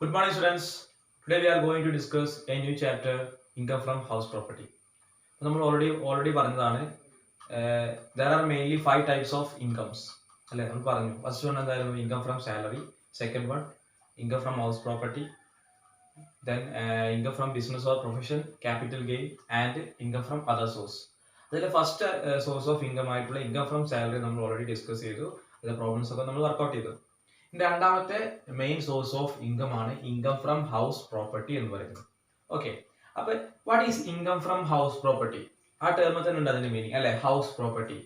Good morning, students. Today we are going to discuss a new chapter, income from house property. നമ്മൾ already പറഞ്ഞതാണ്. There are mainly 5 types of incomes. അല്ലേ നമ്മൾ പറഞ്ഞു. First one എന്തായിരുന്നു? Income from salary. Second one, income from house property. Then income from business or profession, capital gain, and income from other source. അതിലെ first source of income ആയിട്ടുള്ള income from salary നമ്മൾ already discuss ചെയ്തു. അതിലെ problems ഒക്കെ നമ്മൾ workout ചെയ്തു. രണ്ടാമത്തെ main source of income ആണ് ഇൻകം ഫ്രം ഹൗസ് പ്രോപ്പർട്ടി എന്ന് പറയുന്നത്. ഓക്കെ, അപ്പൊ what is income from house property? ആ ടേമിൽ തന്നെ ഉണ്ട് അതിന്റെ മീനിങ് അല്ലെ. ഹൗസ് പ്രോപ്പർട്ടി,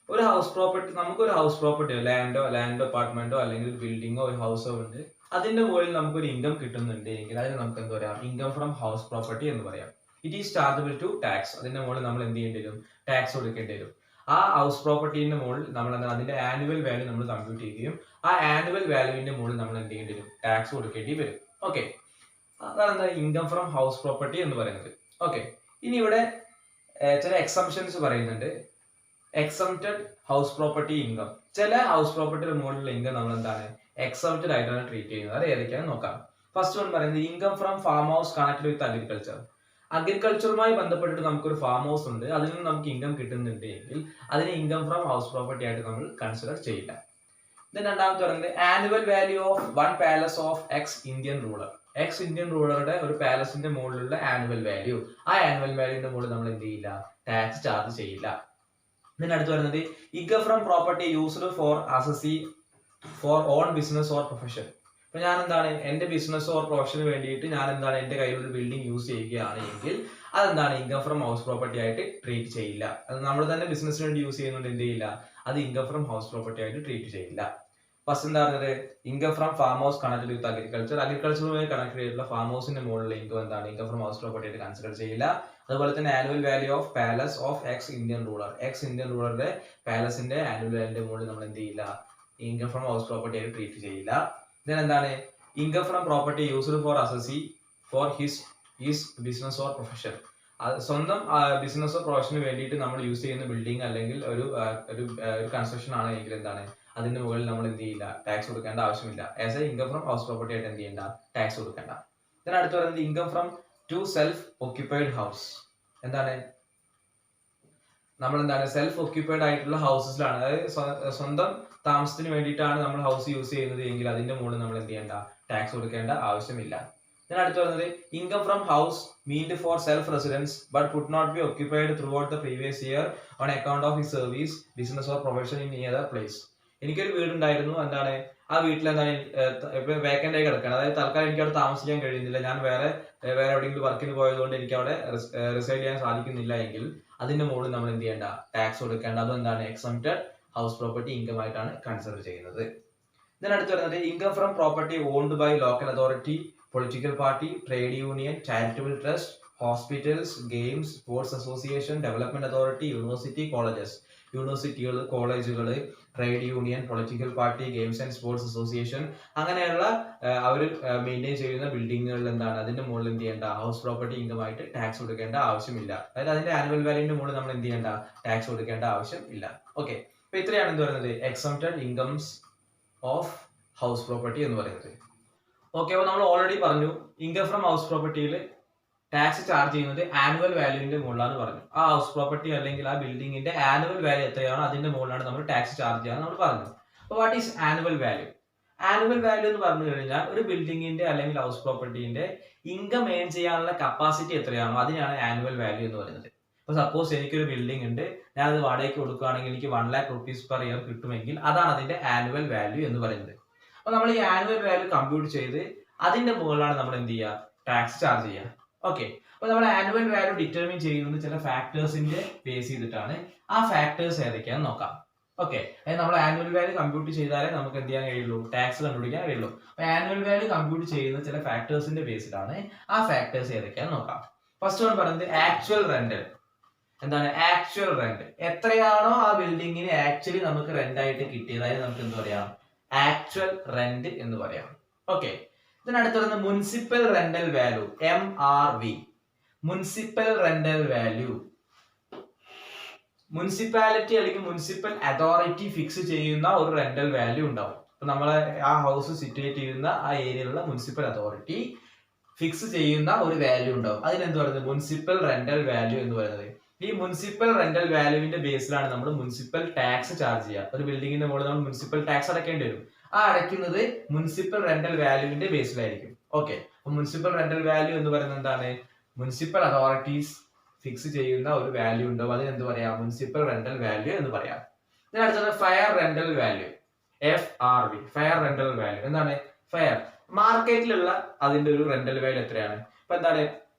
ഒരു ഹൗസ് പ്രോപ്പർട്ടി, നമുക്കൊരു ഹൗസ് പ്രോപ്പർട്ടിയോ ലാൻഡോ അപ്പാർട്ട്മെന്റോ അല്ലെങ്കിൽ ഒരു ബിൽഡിങ്ങോ ഒരു ഹൗസോ ഉണ്ട്, അതിന്റെ മുകളിൽ നമുക്കൊരു ഇൻകം കിട്ടുന്നുണ്ട് എങ്കിൽ അതിന് നമുക്ക് എന്താ പറയാം? ഇൻകം ഫ്രം ഹൗസ് പ്രോപ്പർട്ടി എന്ന് പറയാം. It is chargeable to tax. അതിന്റെ മുകളിൽ നമ്മൾ എന്ത് ചെയ്യേണ്ടി വരും? ടാക്സ് കൊടുക്കേണ്ടി വരും. ആ ഹൗസ് പ്രോപ്പർട്ടിന്റെ മുകളിൽ നമ്മൾ അതിന്റെ ആനുവൽ വാല്യൂ നമ്മൾ കമ്പ്യൂട്ട് ചെയ്യുകയും ആ ആനുവൽ വാല്യൂവിന്റെ മുകളിൽ നമ്മൾ എന്ത് ചെയ്യേണ്ടി വരും? ടാക്സ് കൊടുക്കേണ്ടി വരും. ഓക്കെ, അതാണ് എന്താ ഇൻകം ഫ്രം ഹൗസ് പ്രോപ്പർട്ടി എന്ന് പറയുന്നത്. ഓക്കെ, ഇനി ഇവിടെ ചില എക്സംഷൻസ് പറയുന്നുണ്ട്. Exempted house property income. ചില ഹൗസ് പ്രോപ്പർട്ടിയുടെ മുകളിലുള്ള ഇൻകം നമ്മൾ എന്താണ് എക്സംപ്റ്റഡ് ആയിട്ടാണ് ട്രീറ്റ് ചെയ്യുന്നത്. അത് ഏതൊക്കെയാണ് നോക്കാം. ഫസ്റ്റ് വൺ പറയുന്നത് income from farm house connected with agriculture. അഗ്രികൾച്ചറുമായി ബന്ധപ്പെട്ടിട്ട് നമുക്കൊരു ഫാം ഹൗസ് ഉണ്ട്, അതിൽ നിന്ന് നമുക്ക് ഇൻകം കിട്ടുന്നുണ്ട് എങ്കിൽ അതിനെ ഇൻകം ഫ്രം ഹൗസ് പ്രോപ്പർട്ടി ആയിട്ട് നമ്മൾ കൺസിഡർ ചെയ്യില്ല. രണ്ടാമത്തെ പറയുന്നത് annual value of one palace of ex Indian ruler. Ex Indian റൂളറുടെ ഒരു പാലസിന്റെ മുകളിലുള്ള ആനുവൽ വാല്യൂ, ആ ആനുവൽ വാല്യൂന്റെ മുകളിൽ നമ്മൾ എന്ത് ചെയ്യില്ല? ടാക്സ് ചാർജ് ചെയ്യില്ല. അടുത്ത് പറയുന്നത് income from property used for assessee for own business or profession. അപ്പൊ ഞാൻ എന്താണ് എന്റെ ബിസിനസ് ഓർ പ്രൊഫഷന് വേണ്ടിയിട്ട് ഞാൻ എന്താണ് എന്റെ കയ്യിലൊരു ബിൽഡിംഗ് യൂസ് ചെയ്യുകയാണ് എങ്കിൽ അതെന്താണ് ഇൻകം ഫ്രം ഹൗസ് പ്രോപ്പർട്ടി ആയിട്ട് ട്രീറ്റ് ചെയ്യില്ല. അത് നമ്മൾ തന്നെ ബിസിനസ്സിന് വേണ്ടി യൂസ് ചെയ്യുന്നുണ്ട്, എന്ത് ചെയ്യില്ല? അത് ഇൻകം ഫ്രം ഹൗസ് പ്രോപ്പർട്ടി ആയിട്ട് ട്രീറ്റ് ചെയ്യില്ല. ഫസ്റ്റ് എന്താ പറയുന്നത്? Income from farm house connected with agriculture. അഗ്രികൾച്ചറുമായി കണക്ട് ചെയ്തിട്ടുള്ള ഫാം ഹൗസിന്റെ മുകളിലുള്ള ഇൻകം എന്താണ് ഇൻകം ഫ്രം ഹൗസ് പ്രോപ്പർട്ടി ആയിട്ട് കൺസിഡർ ചെയ്യില്ല. അതുപോലെ തന്നെ annual value of palace of ex Indian ruler. Ex Indian റൂളറുടെ പാലസിന്റെ ആനുവൽ വാല്യൂന്റെ മുകളിൽ നമ്മൾ എന്ത് ചെയ്യില്ല? ഇൻകം ഫ്രം ഹൗസ് പ്രോപ്പർട്ടി ആയിട്ട് ട്രീറ്റ് ചെയ്യില്ല. എന്താണ് income from property used for assessee for his business or profession. സ്വന്തം ബിസിനസ് ഓർ പ്രൊഫഷന് വേണ്ടിയിട്ട് നമ്മൾ യൂസ് ചെയ്യുന്ന ബിൽഡിംഗ് അല്ലെങ്കിൽ ഒരു കൺസ്ട്രക്ഷൻ ആണ് എങ്കിൽ എന്താണ് അതിന്റെ മുകളിൽ നമ്മൾ എന്ത് ചെയ്യില്ല? ടാക്സ് കൊടുക്കേണ്ട ആവശ്യമില്ല. As a income from house property ആയിട്ട് എന്ത് ചെയ്യേണ്ട? ടാക്സ് കൊടുക്കേണ്ട. അടുത്ത് പറയുന്നത് income from to self occupied house. എന്താണ് നമ്മൾ എന്താണ് സെൽഫ് ഒക്യുപ്പൈഡ് ആയിട്ടുള്ള ഹൗസസിലാണ്, അതായത് സ്വന്തം താമസത്തിന് വേണ്ടിയിട്ടാണ് നമ്മൾ ഹൗസ് യൂസ് ചെയ്യുന്നത് എങ്കിൽ അതിന്റെ മുകളിൽ നമ്മൾ എന്ത് ചെയ്യേണ്ട? ടാക്സ് കൊടുക്കേണ്ട ആവശ്യമില്ല. അടുത്ത് പറയുന്നത് income from house meant for self residence but could not be occupied throughout the previous year on account of his service business or profession in any other place. എനിക്കൊരു വീടുണ്ടായിരുന്നു, എന്താണ് ആ വീട്ടിൽ എന്താണ് ഇപ്പൊ വേക്കന്റ് ആയി കിടക്കുകയാണ്, അതായത് തൽക്കാലം എനിക്ക് അവിടെ താമസിക്കാൻ കഴിയുന്നില്ല, ഞാൻ വേറെ എവിടെയെങ്കിലും വർക്കിന് പോയതുകൊണ്ട് എനിക്ക് അവിടെ റിസൈഡ് ചെയ്യാൻ സാധിക്കുന്നില്ല എങ്കിൽ അതിന്റെ മുകളിൽ നമ്മൾ എന്ത് ചെയ്യേണ്ട? ടാക്സ് കൊടുക്കേണ്ട. അതും എന്താണ് എക്സംപ്റ്റഡ് ഹൗസ് പ്രോപ്പർട്ടി ഇൻകം ആയിട്ടാണ് കൺസിഡർ ചെയ്യുന്നത്. അടുത്ത് വരുന്നത് income from property owned by local authority, political party, trade union, charitable trust, hospitals, games, sports association, development authority, university, colleges. യൂണിവേഴ്സിറ്റികൾ, കോളേജുകൾ, trade union, political party, games and sports association, അങ്ങനെയുള്ള അവർ maintain ചെയ്യുന്ന ബിൽഡിങ്ങുകളിൽ എന്താണ് അതിന്റെ മുകളിൽ എന്ത് ചെയ്യേണ്ട? ഹൗസ് പ്രോപ്പർട്ടി ഇൻകം ആയിട്ട് ടാക്സ് കൊടുക്കേണ്ട ആവശ്യമില്ല. അതായത് അതിന്റെ ആനുവൽ വാല്യൂന്റെ മുകളിൽ നമ്മൾ എന്ത് ചെയ്യേണ്ട? ടാക്സ് കൊടുക്കേണ്ട ആവശ്യം ഇല്ല. ഓക്കെ, അപ്പൊ ഇത്രയാണ് എന്ത് പറയുന്നത് exempted incomes of house property എന്ന് പറയുന്നത്. ഓക്കെ, അപ്പൊ നമ്മൾ ഓൾറെഡി പറഞ്ഞു ഇൻകം ഫ്രം ഹൗസ് പ്രോപ്പർട്ടിയിൽ ടാക്സ് ചാർജ് ചെയ്യുന്നത് ആനുവൽ വാല്യൂവിന്റെ മുകളിലാണ് പറഞ്ഞു. ആ ഹൗസ് പ്രോപ്പർട്ടി അല്ലെങ്കിൽ ആ ബിൽഡിംഗിന്റെ ആനുവൽ വാല്യൂ എത്രയാണോ അതിന്റെ മുകളിലാണ് നമ്മൾ ടാക്സ് ചാർജ് ചെയ്യാൻ നമ്മൾ പറഞ്ഞു. അപ്പോൾ what is annual value? Annual value എന്ന് പറഞ്ഞു കഴിഞ്ഞാൽ ഒരു ബിൽഡിംഗിന്റെ അല്ലെങ്കിൽ ഹൗസ് പ്രോപ്പർട്ടിന്റെ ഇൻകം ഏൺ ചെയ്യാനുള്ള കപ്പാസിറ്റി എത്രയാണോ അതിനാണ് ആനുവൽ വാല്യൂ എന്ന് പറയുന്നത്. ഇപ്പൊ സപ്പോസ് എനിക്കൊരു ബിൽഡിംഗ് ഉണ്ട്, ഞാൻ അത് വാടകയ്ക്ക് കൊടുക്കുകയാണെങ്കിൽ എനിക്ക് 1 lakh rupees പെർ ഇയർ കിട്ടുമെങ്കിൽ അതാണ് അതിന്റെ ആനുവൽ വാല്യൂ എന്ന് പറയുന്നത്. അപ്പൊ നമ്മൾ ഈ ആനുവൽ വാല്യൂ കമ്പ്യൂട്ട് ചെയ്ത് അതിന്റെ മുകളിലാണ് നമ്മൾ എന്ത് ചെയ്യുക? ടാക്സ് ചാർജ് ചെയ്യുക. ഓക്കെ, അപ്പൊ നമ്മൾ ആനുവൽ വാല്യൂ ഡിറ്റർമിൻ ചെയ്യുന്നത് ചില ഫാക്ടേഴ്സിന്റെ ബേസ് ചെയ്തിട്ടാണ്. ആ ഫാക്ടേഴ്സ് ഏതൊക്കെയാണെന്ന് നോക്കാം. ഓക്കെ, അതായത് നമ്മൾ ആനുവൽ വാല്യൂ കമ്പ്യൂട്ട് ചെയ്താലേ നമുക്ക് എന്ത് ചെയ്യാൻ കഴിയുള്ളൂ? ടാക്സ് കണ്ടുപിടിക്കാൻ കഴിയുള്ളൂ. അപ്പൊ ആനുവൽ വാല്യൂ കമ്പ്യൂട്ട് ചെയ്യുന്ന ചില ഫാക്ടേഴ്സിന്റെ ബേസിലാണ്. ആ ഫാക്ടേഴ്സ് ഏതൊക്കെയാണെന്ന് നോക്കാം. ഫസ്റ്റ് വൺ പറയുന്നത് ആക്ച്വൽ റെന്റൽ. എന്താണ് ആക്ച്വൽ റെന്റ്? എത്രയാണോ ആ ബിൽഡിങ്ങിന് ആക്ച്വലി നമുക്ക് റെന്റ് ആയിട്ട് കിട്ടിയത് അതായത് നമുക്ക് എന്ത് പറയാം? ആക്ച്വൽ റെന്റ് എന്ന് പറയാം. ഓക്കെ, ഇതിനടുത്ത് വരുന്ന municipal rental value, MRV. Municipal rental value municipality അല്ലെങ്കിൽ മുനിസിപ്പൽ അതോറിറ്റി ഫിക്സ് ചെയ്യുന്ന ഒരു റെന്റൽ വാല്യൂ ഉണ്ടാവും. അപ്പൊ നമ്മളെ ആ ഹൗസ് സിറ്റുവേറ്റ് ചെയ്യുന്ന ആ ഏരിയയിലുള്ള മുനിസിപ്പൽ അതോറിറ്റി ഫിക്സ് ചെയ്യുന്ന ഒരു വാല്യൂ ഉണ്ടാവും. അതിനെന്ത് പറയുന്നത്? മുനിസിപ്പൽ റെന്റൽ വാല്യൂ എന്ന് പറയുന്നത്. ഈ മുനിസിപ്പൽ റെന്റൽ വാല്യൂവിന്റെ ബേസിലാണ് നമ്മൾ മുനിസിപ്പൽ ടാക്സ് ചാർജ് ചെയ്യുക. ഒരു ബിൽഡിങ്ങിന്റെ മുകളിൽ നമ്മൾ മുനിസിപ്പൽ ടാക്സ് അടയ്ക്കേണ്ടി വരും. ആ അടയ്ക്കുന്നത് മുനിസിപ്പൽ റെന്റൽ വാല്യൂവിന്റെ ബേസിലായിരിക്കും. ഓക്കെ, അപ്പൊ മുനിസിപ്പൽ റെന്റൽ വാല്യൂ എന്ന് പറയുന്നത് എന്താണ്? മുനിസിപ്പൽ അതോറിറ്റീസ് ഫിക്സ് ചെയ്യുന്ന ഒരു വാല്യൂ ഉണ്ടാവും. അതിന് എന്ത് പറയാം? മുനിസിപ്പൽ റെന്റൽ വാല്യൂ എന്ന് പറയാം. അടുത്തത് fair rental value, FRV, fair rental value. എന്താണ് ഫെയർ? മാർക്കറ്റിലുള്ള അതിന്റെ ഒരു റെന്റൽ വാല്യൂ എത്രയാണ്? ഇപ്പൊ എന്താണ്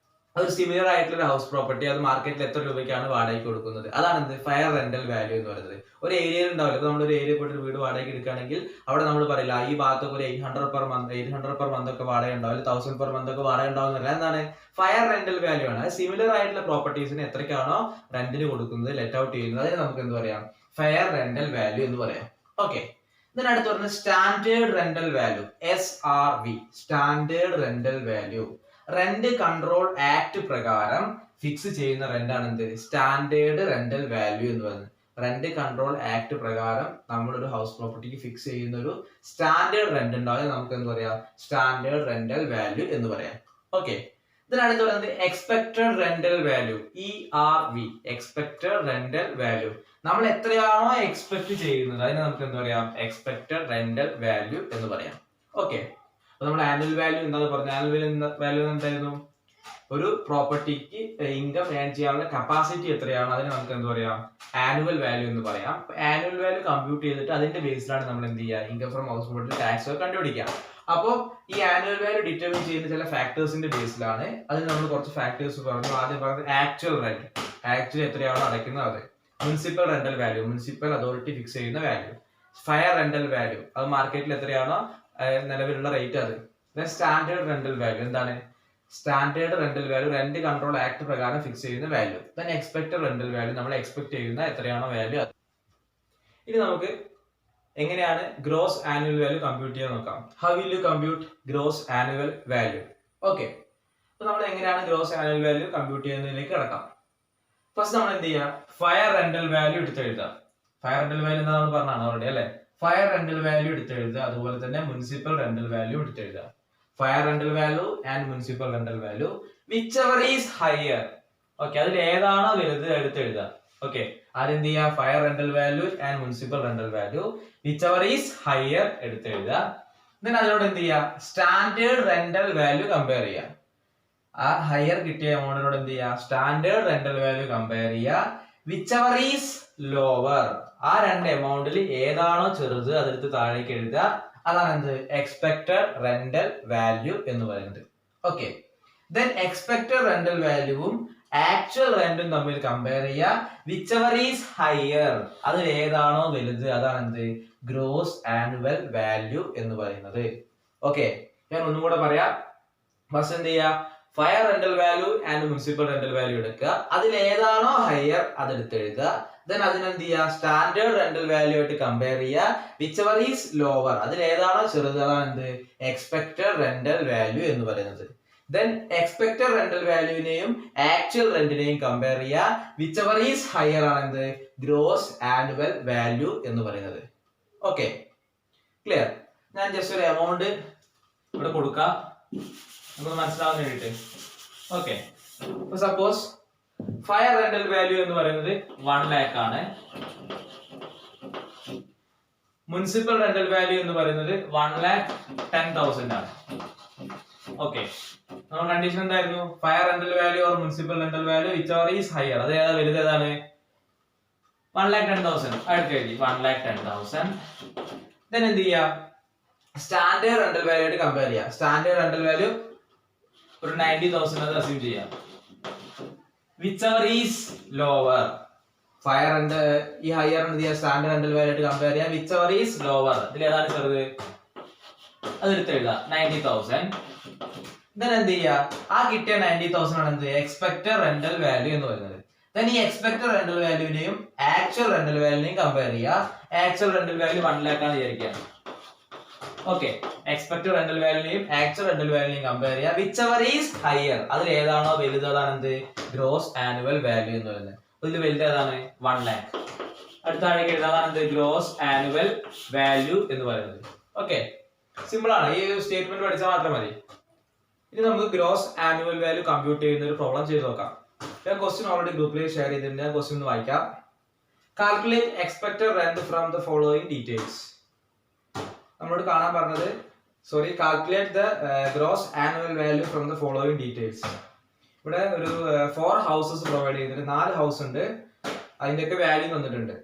ഒരു സിമിലർ ആയിട്ടുള്ള ഹൗസ് പ്രോപ്പർട്ടി അത് മാർക്കറ്റിൽ എത്ര രൂപയ്ക്കാണ് വാടകയ്ക്ക് കൊടുക്കുന്നത്? അതാണ് എന്ത്? ഫെയർ റെന്റൽ വാല്യൂ എന്ന് പറയുന്നത്. ഒരു ഏരിയയിൽ ഉണ്ടാവില്ല. ഇപ്പൊ നമ്മളൊരു ഏരിയ പോയിട്ട് വീട് വാടകയ്ക്ക് എടുക്കുകയാണെങ്കിൽ അവിടെ നമ്മൾ പറയില്ല ഈ ഭാഗത്തൊക്കെ ഒരു 800 പെർ മന്ത് ഒക്കെ വാടക ഉണ്ടാവും, 1000 പെർ മന്ത് ഒക്കെ വാടക ഉണ്ടാവുന്നില്ല. എന്താണ്? ഫെയർ റെന്റൽ വാല്യൂ ആണ്. അത് സിമിലർ ആയിട്ടുള്ള പ്രോപ്പർട്ടീസിന് എത്രയ്ക്കാണോ റെന്റിന് കൊടുക്കുന്നത്, ലെറ്റ് ഔട്ട് ചെയ്യുന്നത്, അതിന് നമുക്ക് എന്ത് പറയാം? ഫെയർ റെന്റൽ വാല്യൂ എന്ന് പറയാം. ഓക്കെ, ഇതിനടുത്ത് പറഞ്ഞത് standard rental value, SRV, standard rental value. Rent control act പ്രകാരം ഫിക്സ് ചെയ്യുന്ന റെന്റ് ആണ് എന്ത്? സ്റ്റാൻഡേർഡ് റെന്റൽ വാല്യൂ എന്ന് പറയുന്നത്. റെന്റ് കൺട്രോൾ ആക്ട് പ്രകാരം നമ്മളൊരു ഹൗസ് പ്രോപ്പർട്ടിക്ക് ഫിക്സ് ചെയ്യുന്ന ഒരു സ്റ്റാൻഡേർഡ് റെന്റ് ഉണ്ടാവും. നമുക്ക് എന്ത് പറയാം? സ്റ്റാൻഡേർഡ് റെന്റൽ വാല്യൂ എന്ന് പറയാം. ഓക്കെ, ഇതിനടുത്ത് പറയുന്നത് expected rental value, ERV, expected rental value. നമ്മൾ എത്രയാണോ എക്സ്പെക്ട് ചെയ്യുന്നത് അതിനെ നമുക്ക് എന്ത് പറയാം? എക്സ്പെക്ടഡ് റെന്റൽ വാല്യൂ എന്ന് പറയാം. ഓക്കെ, അപ്പൊ നമ്മുടെ ആനുവൽ വാല്യൂ എന്താന്ന് പറഞ്ഞ ആനുവൽ വാല്യൂ എന്തായിരുന്നു? ഒരു പ്രോപ്പർട്ടിക്ക് ഇൻകം ഏൺ ചെയ്യാനുള്ള കപ്പാസിറ്റി എത്രയാണ് അതിന് നമുക്ക് എന്ത് പറയാം? ആനുവൽ വാല്യൂ എന്ന് പറയാം. ആനുവൽ വാല്യൂ കമ്പ്യൂട്ട് ചെയ്തിട്ട് അതിന്റെ ബേസിലാണ് നമ്മൾ എന്ത് ചെയ്യുക? Income from house property tax കണ്ടുപിടിക്കാം. അപ്പോൾ ഈ ആനുവൽ വാല്യൂ ഡിറ്റർമിൻ ചെയ്യുന്ന ചില ഫാക്ടേഴ്സിന്റെ ബേസിലാണ്. അതിന് നമ്മൾ കുറച്ച് ഫാക്ടേഴ്സ് പറഞ്ഞു. ആദ്യം പറഞ്ഞത് ആക്ച്വൽ റെന്റ്, ആക്ച്വലി എത്രയാണോ അടയ്ക്കുന്നത് അത്. Municipal rental value, municipal authority fix ചെയ്യുന്ന വാല്യൂ. ഫെയർ റെന്റൽ വാല്യൂ, അത് മാർക്കറ്റിൽ എത്രയാണോ നിലവിലുള്ള റേറ്റ് അത്. സ്റ്റാൻഡേർഡ് റെന്റൽ വാല്യൂ, എന്താണ്? Standard rental value rent control act പ്രകാരം ഫിക്സ് ചെയ്യുന്ന value. Then expected rental value, നമ്മൾ എക്സ്പെക്ട് ചെയ്യുന്ന എത്രയാണോ വാല്യൂ അത്. ഇനി നമുക്ക് എങ്ങനെയാണ് ഗ്രോസ് ആനുവൽ വാല്യൂ കമ്പ്യൂട്ട് ചെയ്യാൻ നോക്കാം. How will you compute gross annual value? Okay, അപ്പൊ നമ്മൾ എങ്ങനെയാണ് ഗ്രോസ് ആനുവൽ വാല്യൂ കമ്പ്യൂട്ട് ചെയ്യുന്നതിലേക്ക് കിടക്കാം. ഫസ്റ്റ് നമ്മൾ എന്ത് ചെയ്യുക? ഫെയർ റെന്റൽ വാല്യൂ എടുത്തെഴുതുക. ഫെയർ റെന്റൽ വാല്യൂ എന്താ നമ്മൾ പറഞ്ഞാണ് ഓൾറെഡി അല്ലെ? ഫെയർ റെന്റൽ വാല്യൂ എടുത്തെഴുതുക. അതുപോലെ തന്നെ മുനിസിപ്പൽ റെന്റൽ വാല്യൂ എടുത്തെഴുതുക. Fair rental value and municipal rental value whichever is higher. Okay, അതിൽ ഏതാണോ വലുത് എടുത്തെഴുതുക. ഓക്കെ, ആരെന്ത് ചെയ്യുക? Fair rental value and municipal rental value whichever is higher എടുത്തെഴുതുക. ദെൻ അതിനോട് എന്ത് ചെയ്യുക? സ്റ്റാൻഡേർഡ് റെന്റൽ വാല്യൂ കമ്പയർ ചെയ്യുക. ആ ഹയർ കിട്ടിയ എമൗണ്ടിനോട് എന്ത് ചെയ്യുക? സ്റ്റാൻഡേർഡ് റെന്റൽ വാല്യൂ കമ്പയർ ചെയ്യുക. വിച്ച് എവർ ഈസ് ലോവർ, ആ രണ്ട് എമൗണ്ടിൽ ഏതാണോ ചെറുത് അതെടുത്ത് താഴേക്ക് എഴുതുക. അതാണ് എന്ത്? എക്സ്പെക്ടഡ് റെന്റൽ വാല്യൂ എന്ന് പറയുന്നത്. ഓക്കെ, ദെൻ എക്സ്പെക്ടഡ് റെന്റൽ വാല്യൂവും ആക്ച്വൽ റെന്റും തമ്മിൽ കമ്പയർ ചെയ്യുക. വിച്ച് എവർ ഈസ് ഹയർ, അതിൽ ഏതാണോ വലുത് അതാണ് എന്ത്? ഗ്രോസ് ആനുവൽ വാല്യൂ എന്ന് പറയുന്നത്. ഓക്കെ, ഞാൻ ഒന്നും കൂടെ പറയാം. ഫസ്റ്റ് എന്ത് ചെയ്യുക? Fair rental value and municipal rental value എടുക്കുക. അതിൽ ഏതാണോ ഹയർ അതെടുത്ത് എഴുതുക. ദെൻ അതിനെന്ത് ചെയ്യുക? സ്റ്റാൻഡേർഡ് റെന്റൽ വാല്യൂ ആയിട്ട് കമ്പയർ ചെയ്യുക. വിച്ച് എവർ ഈസ് ലോവർ, അതിൽ ഏതാണോ ചെറുത് അതാണ് എന്ത്? എക്സ്പെക്ടഡ് റെന്റൽ വാല്യൂ എന്ന് പറയുന്നത്. ദെൻ എക്സ്പെക്ടഡ് റെന്റൽ വാല്യൂവിനെയും ആക്ച്വൽ റെന്റിനെയും കമ്പയർ ചെയ്യുക. വിച്ച് എവർ ഈസ് ഹയർ ആണ് എന്ത്? ഗ്രോസ് ആനുവൽ വാല്യൂ എന്ന് പറയുന്നത്. Okay, clear? ഞാൻ ജസ്റ്റ് ഒരു എമൗണ്ട് ഇവിടെ കൊടുക്കാം നമുക്ക് മനസ്സിലാവാൻ വേണ്ടിട്ട്. Okay, suppose fair rental value എന്ന് പറയുന്നത് 1 lakh ആണ്. മുനിസിപ്പൽ റെന്റൽ വാല്യൂ എന്ന് പറയുന്നത് 1,10,000 ആണ്. ഓക്കെ, നമ്മുടെ കണ്ടീഷൻ എന്തായിരുന്നു? Fair rental value or municipal rental value whichever is higher, അത് ഏതാ വലുത് ഏതാണ്? 1,10,000 അടുത്ത് എഴുതി 1,10,000. ദെൻ എന്ത് ചെയ്യുക? സ്റ്റാൻഡേർഡ് റെന്റൽ വാല്യൂ ആയിട്ട് കമ്പയർ ചെയ്യുക. സ്റ്റാൻഡേർഡ് റെന്റൽ വാല്യൂ ഒരു 90,000 അത് അസ്യൂം ചെയ്യാം. Which ever is lower, fair rent ഈ ഹയർ എന്ത് ചെയ്യുക? സ്റ്റാൻഡേർഡ് റെന്റൽ വാല്യൂ ആയിട്ട് കമ്പയർ ചെയ്യുക. വിച്ച് എവർ ഈസ് ലോവർ, ഇതിൽ ഏതാണ് ചെറുത് അത് എടുത്ത് എഴുതുക 90,000. ദെൻ എന്ത് ചെയ്യുക? ആ കിട്ടിയ 90,000 ആണ് എന്ത്? എക്സ്പെക്ടഡ് റെന്റൽ വാല്യൂ എന്ന് പറയുന്നത്. ദെൻ ഈ എക്സ്പെക്ടഡ് റെന്റൽ വാല്യൂവിനെയും ആക്ച്വൽ റെന്റൽ വാല്യൂവിനെയും കമ്പയർ ചെയ്യുക. ആക്ച്വൽ റെന്റൽ വാല്യൂ 1 lakh ആണ് വിചാരിക്കുക. ഓക്കെ, എക്സ്പെക്ടഡ് റെന്റൽ വാല്യൂനെയും ആക്ച്വൽ റെന്റൽ വാല്യൂനെയും കമ്പയർ ചെയ്യുക. വിച്ച് എവർ ഈസ് ഹയർ, അതിൽ ഏതാണോ വലുത് അതാണ് എന്ത്? ഗ്രോസ് ആനുവൽ വാല്യൂ എന്ന് പറയുന്നത്. ഇതിൽ വലുത് ഏതാണ്? 1 lakh. അടുത്ത ആഴേക്ക് എഴുതാതാണ് എന്ത്? ഗ്രോസ് ആനുവൽ വാല്യൂ എന്ന് പറയുന്നത്. ഓക്കെ, സിമ്പിൾ ആണ്. ഈ ഒരു സ്റ്റേറ്റ്മെന്റ് പഠിച്ചാൽ മാത്രം മതി. ഇനി നമുക്ക് ഗ്രോസ് ആനുവൽ വാല്യൂ കമ്പ്യൂട്ട് ചെയ്യുന്ന ഒരു പ്രോബ്ലം ചെയ്ത് നോക്കാം. ഞാൻ ക്വസ്റ്റ്യൻ ഓൾറെഡി ഗ്രൂപ്പിൽ ഷെയർ ചെയ്തിട്ടുണ്ട്. ഞാൻ ക്വസ്റ്റ്യൻ ഒന്ന് വായിക്കാം. Calculate expected rent from the following details. നമ്മളോട് കാണാൻ പറഞ്ഞത്, sorry, calculate the gross annual value from the following details. ഇവിടെ ഒരു 4 ഹൗസസ് പ്രൊവൈഡ് ചെയ്തിട്ടുണ്ട്. 4 ഹൗസ് ഉണ്ട്, അതിന്റെയൊക്കെ വാല്യൂ തന്നിട്ടുണ്ട്.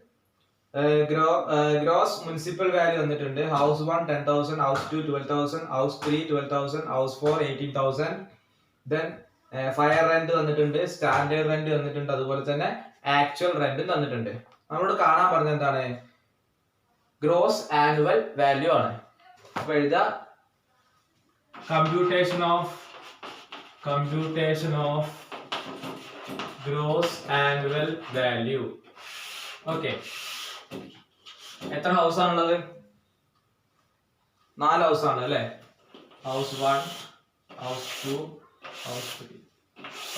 ഗ്രോസ് മുനിസിപ്പൽ വാല്യൂ തന്നിട്ടുണ്ട്. House 1 10,000, house 2 12,000, house 3 12,000, house 4 18,000. Then fire rent തന്നിട്ടുണ്ട്, സ്റ്റാൻഡേർഡ് റെന്റ് തന്നിട്ടുണ്ട്, അതുപോലെ തന്നെ ആക്ച്വൽ റെന്റ് തന്നിട്ടുണ്ട്. നമ്മളോട് കാണാൻ പറഞ്ഞത് എന്താണ്? ഗ്രോസ് ആനുവൽ വാല്യൂ ആണ്. അപ്പൊ എഴുതാ computation of gross annual value. Okay, എത്ര ഹൗസ് ആണുള്ളത്? 4 ഹൗസ് ആണ് അല്ലെ? House 1, house 2, house 3.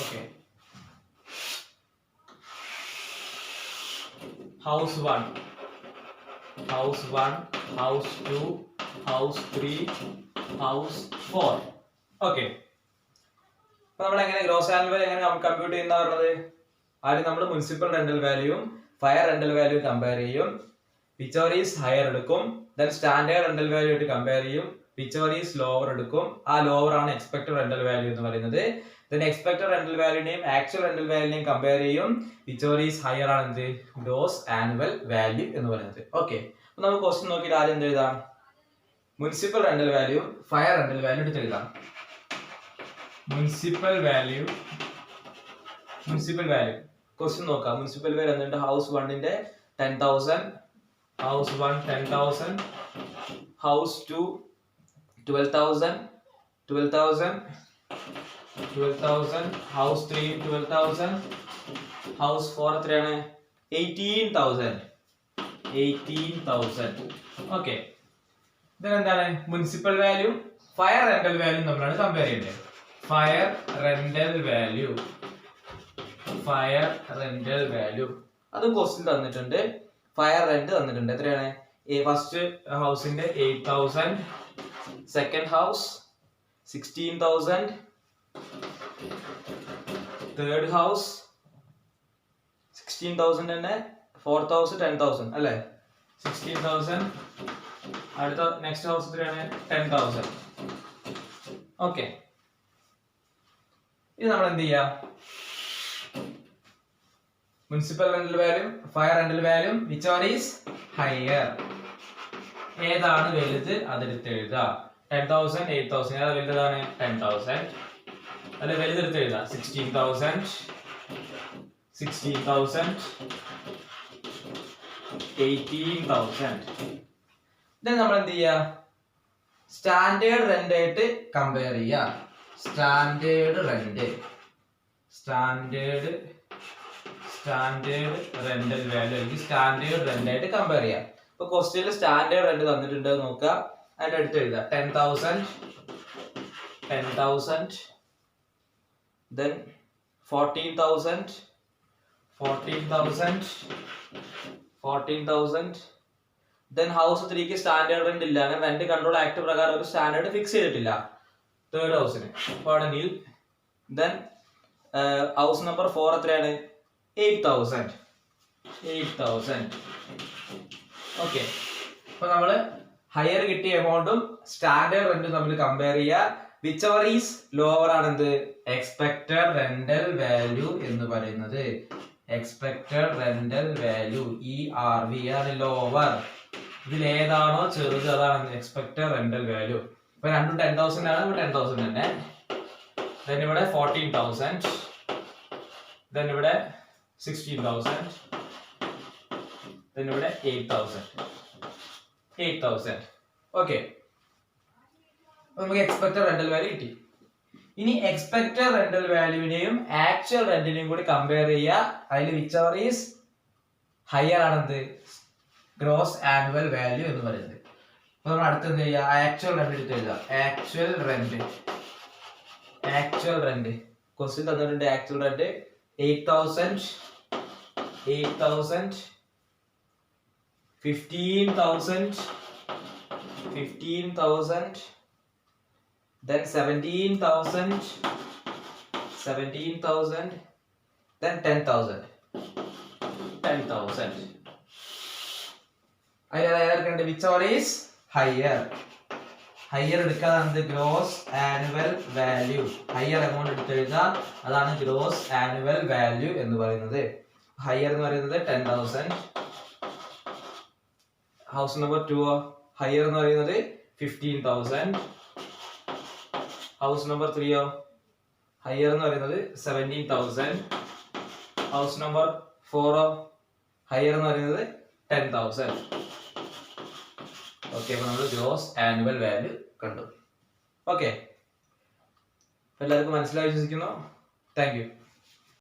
Okay, house 1, house 2, house 3, house 4. Okay, അപ്പൊ നമ്മൾ എങ്ങനെ ഗ്രോസ് ആനുവൽ എങ്ങനെ കമ്പ്യൂട്ട് ചെയ്യുന്ന പറഞ്ഞത്? ആദ്യം നമ്മൾ മുനിസിപ്പൽ റെന്റൽ വാല്യൂയും ഫയർ റെന്റൽ വാല്യൂ കമ്പയർ ചെയ്യും. വിച്ചവർ ഈസ് ഹയർ എടുക്കും. ദെൻ സ്റ്റാൻഡേർഡ് റെന്റൽ വാല്യൂ ആയിട്ട് കമ്പയർ ചെയ്യും. വിച്ചവർ ഈസ് ലോവർ എടുക്കും. ആ ലോവർ ആണ് എക്സ്പെക്ടഡ് റെന്റൽ വാല്യൂ എന്ന് പറയുന്നത്. ദെൻ എക്സ്പെക്ടഡ് റെന്റൽ വാല്യൂനെയും ആക്ച്വൽ റെന്റൽ വാല്യൂനെയും കമ്പയർ ചെയ്യും. വിച്ചവർ ഈസ് ഹയർ ആണ് എന്ത്? ഗ്രോസ് ആനുവൽ വാല്യൂ എന്ന് പറയുന്നത്. ഓക്കെ, അപ്പൊ നമുക്ക് ക്വസ്റ്റ്യൻ നോക്കിയിട്ട് ആദ്യം എന്ത് എഴുതാം? Municipal rental value fair rental value എടുത്ത് എഴുതാം. മുനിസിപ്പൽ വാല്യൂ ക്വസ്റ്റ്യൻ നോക്കാം. മുനിസിപ്പൽ വാല്യൂ എന്നിട്ട് ഹൗസ് 1ന്റെ 10,000, ഹൗസ് 1 10,000, ഹൗസ് 2 12,000, ഹൗസ് 3 12,000, ഹൗസ് 4 എത്രയാണ്? 18,000. ഓക്കെ, ഇതെന്താണ്? Municipal value fair rental value നമ്മളാണ് കമ്പയർ ചെയ്യേണ്ടത്. ഫയർ റെന്റൽ വാല്യൂ അത് ക്വസ്റ്റ്യൻ തന്നിട്ടുണ്ട്. ഫയർ റെന്റ് തന്നിട്ടുണ്ട്. എത്രയാണ്? ഫസ്റ്റ് ഹൗസിന്റെ 8,000, സെക്കൻഡ് ഹൗസ് 16,000, തേർഡ് ഹൗസ് 16,000 തന്നെ, ഫോർത്ത് ഹൗസ് 10,000 അല്ലെ? 16,000. അടുത്ത നെക്സ്റ്റ് ഹൗസ് എത്രയാണ്? 10,000. ഓക്കെ, ഇത് നമ്മൾ എന്ത് ചെയ്യാം? Municipal rental value fair rental value whichever is higher, ഏതാണ് വലുത് അതെടുത്ത് എഴുതാം. 10,000 8,000 ഏതാ വലുതാണ്? 10,000. അല്ലെ വലുതെടുത്ത് എഴുതാം. 16,000 18,000. then നമ്മൾ എന്ത് ചെയ്യാ? സ്റ്റാൻഡേർഡ് റെന്റ് ആയിട്ട് കമ്പയർ ചെയ്യാ. സ്റ്റാൻഡേർഡ് റെന്റൽ വാല്യൂ അല്ലെങ്കിൽ സ്റ്റാൻഡേർഡ് റെന്റ് ആയിട്ട് കമ്പയർ ചെയ്യാം. ഇപ്പൊ ക്വസ്റ്റ്യനിൽ സ്റ്റാൻഡേർഡ് റെന്റ് തന്നിട്ടുണ്ട് നോക്കുക. അതിന്റെ അടുത്ത് എഴുതാം 10,000, then 14,000, then ഹൗസ് 3ക്ക് സ്റ്റാൻഡേർഡ് റെന്റ് ഇല്ല. അങ്ങനെ റെന്റ് കൺട്രോൾ ആക്ട് പ്രകാരം ഒരു സ്റ്റാൻഡേർഡ് ഫിക്സ് ചെയ്തിട്ടില്ല തേർഡ് ഹൗസിന്. ആണെങ്കിൽ then ഹൗസ് നമ്പർ 4 എത്രയാണ്? 8,000. ഓക്കെ, അപ്പൊ നമ്മള് ഹയർ കിട്ടിയ എമൗണ്ടും സ്റ്റാൻഡേർഡ് റെന്റും തമ്മിൽ കമ്പയർ ചെയ്യുക. വിച്ചവർ ഈസ് ലോവർ ആണ് എന്ത്? എക്സ്പെക്ടഡ് റെന്റൽ വാല്യൂ എന്ന് പറയുന്നത്. എക്സ്പെക്ടഡ് റെന്റൽ വാല്യൂ ERV ആണ് ലോവർ. ഇതിൽ ഏതാണോ ചെറുത് അതാണ് എക്സ്പെക്ടഡ് റെന്റൽ വാല്യൂ. ഇപ്പൊ രണ്ടും 10,000 ആണ്. 10,000 തന്നെ. then ഇവിടെ 14,000, then ഇവിടെ 16,000, then ഇവിടെ 8,000. ഓക്കെ, നമുക്ക് എക്സ്പെക്ടഡ് റെന്റൽ വാല്യൂ കിട്ടി. ഇനി എക്സ്പെക്ടഡ് റെന്റൽ വാല്യൂവിനെയും ആക്ച്വൽ റെന്റിനെയും കൂടി കമ്പയർ ചെയ്യുക. അതിൽ വിച്ചവർ ഈസ് ഹയർ ആണെന്ത്? ഗ്രോസ് ആനുവൽ വാല്യൂ എന്ന് പറയുന്നത്. അപ്പൊ നമ്മൾ അടുത്ത് എന്ത് ചെയ്യുക? ആക്ച്വൽ റെന്റ് എടുത്ത് എഴുതുക. ആക്ച്വൽ റെന്റ് ക്വസ്റ്റ്യൻ തന്നിട്ടുണ്ട്. Actual rent 8,000, 15,000, 15,000, then 17,000, then 10,000. Which one is higher? Higher എടുക്കാതാണ് gross annual value. Higher amount എടുത്തു കഴിഞ്ഞാൽ അതാണ് gross annual value എന്ന് പറയുന്നത്. Higher എന്ന് പറയുന്നത് 10,000. House number 2 higher എന്ന് പറയുന്നത് 15,000. House number 3 higher എന്ന് പറയുന്നത് 17,000. House number 4 higher എന്ന് പറയുന്നത് 10,000. ഓക്കെ, അപ്പോൾ നമ്മൾ ഗ്രോസ് ആനുവൽ വാല്യൂ കണ്ടു. ഓക്കെ, എല്ലാവർക്കും മനസ്സിലായി വിശ്വസിക്കുന്നു. Thank you.